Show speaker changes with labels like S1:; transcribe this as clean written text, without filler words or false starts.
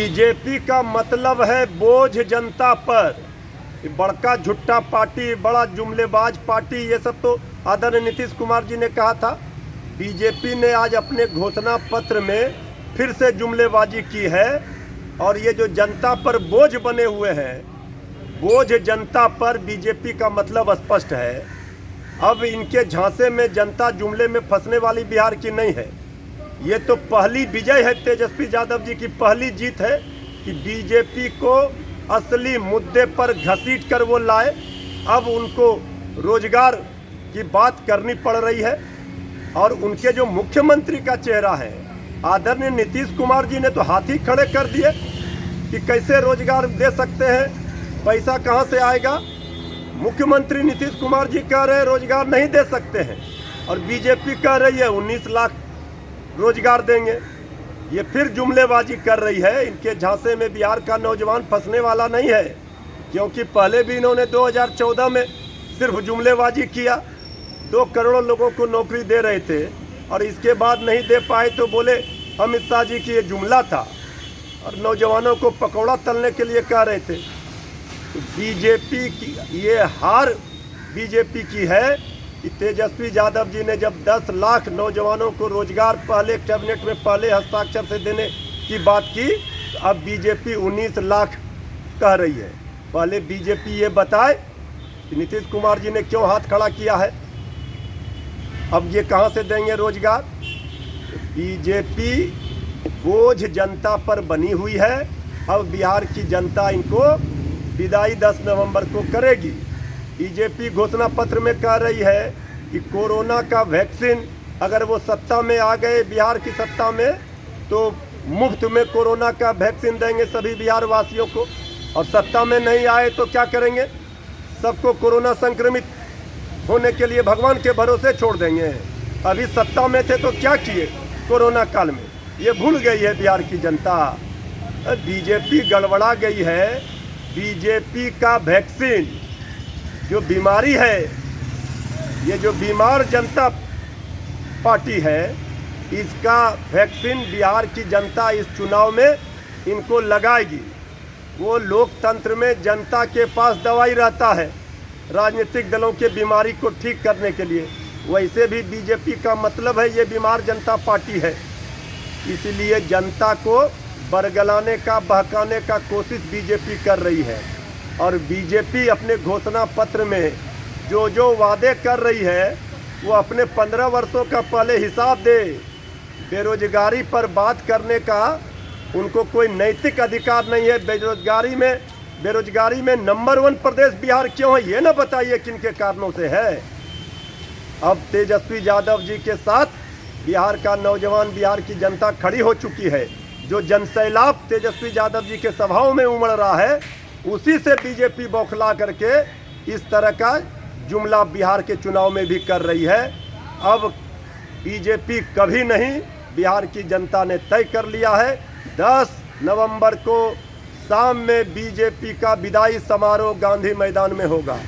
S1: BJP का मतलब है बोझ जनता पर। ये बड़का झुट्टा पार्टी, बड़ा जुमलेबाज पार्टी, ये सब तो आदरणीय नीतीश कुमार जी ने कहा था। बीजेपी ने आज अपने घोषणा पत्र में फिर से जुमलेबाजी की है और ये जो जनता पर बोझ बने हुए हैं, बोझ जनता पर, बीजेपी का मतलब स्पष्ट है। अब इनके झांसे में जनता जुमले में फंसने वाली बिहार की नहीं है। ये तो पहली विजय है, तेजस्वी यादव जी की पहली जीत है कि बीजेपी को असली मुद्दे पर घसीट कर वो लाए। अब उनको रोजगार की बात करनी पड़ रही है और उनके जो मुख्यमंत्री का चेहरा है आदरणीय नीतीश कुमार जी ने तो हाथ ही खड़े कर दिए कि कैसे रोजगार दे सकते हैं, पैसा कहां से आएगा। मुख्यमंत्री नीतीश कुमार जी कह रहे हैं रोजगार नहीं दे सकते हैं और बीजेपी कह रही है 19 लाख रोजगार देंगे। ये फिर जुमलेबाजी कर रही है। इनके झांसे में बिहार का नौजवान फंसने वाला नहीं है, क्योंकि पहले भी इन्होंने 2014 में सिर्फ जुमलेबाजी किया, 2 करोड़ लोगों को नौकरी दे रहे थे और इसके बाद नहीं दे पाए तो बोले अमित शाह जी की ये जुमला था और नौजवानों को पकौड़ा तलने के लिए कह रहे थे। तो बीजेपी की ये हार बीजेपी की है कि तेजस्वी यादव जी ने जब 10 लाख नौजवानों को रोजगार पहले कैबिनेट में पहले हस्ताक्षर से देने की बात की, तो अब बीजेपी 19 लाख कह रही है। पहले बीजेपी ये बताए कि नीतीश कुमार जी ने क्यों हाथ खड़ा किया है, अब ये कहां से देंगे रोजगार। बीजेपी बोझ जनता पर बनी हुई है। अब बिहार की जनता इनको विदाई 10 नवंबर को करेगी। बीजेपी घोषणा पत्र में कह रही है कि कोरोना का वैक्सीन अगर वो सत्ता में आ गए, बिहार की सत्ता में, तो मुफ्त में कोरोना का वैक्सीन देंगे सभी बिहार वासियों को। और सत्ता में नहीं आए तो क्या करेंगे, सबको कोरोना संक्रमित होने के लिए भगवान के भरोसे छोड़ देंगे। अभी सत्ता में थे तो क्या किए कोरोना काल में, ये भूल गई है बिहार की जनता। बीजेपी गड़बड़ा गई है। बीजेपी का वैक्सीन जो बीमारी है, ये जो बीमार जनता पार्टी है, इसका वैक्सीन बिहार की जनता इस चुनाव में इनको लगाएगी। वो लोकतंत्र में जनता के पास दवाई रहता है राजनीतिक दलों के बीमारी को ठीक करने के लिए, वैसे भी बीजेपी का मतलब है ये बीमार जनता पार्टी है। इसलिए जनता को बरगलाने का, बहकाने का कोशिश बीजेपी कर रही है। और बीजेपी अपने घोषणा पत्र में जो जो वादे कर रही है वो अपने 15 वर्षों का पहले हिसाब दे। बेरोजगारी पर बात करने का उनको कोई नैतिक अधिकार नहीं है। बेरोजगारी में नंबर 1 प्रदेश बिहार क्यों है, ये ना बताइए किन के कारणों से है। अब तेजस्वी यादव जी के साथ बिहार का नौजवान, बिहार की जनता खड़ी हो चुकी है। जो जनसैलाब तेजस्वी यादव जी के सभाओं में उमड़ रहा है, उसी से बीजेपी बौखला करके इस तरह का जुमला बिहार के चुनाव में भी कर रही है। अब बीजेपी कभी नहीं, बिहार की जनता ने तय कर लिया है 10 नवंबर को शाम में बीजेपी का विदाई समारोह गांधी मैदान में होगा।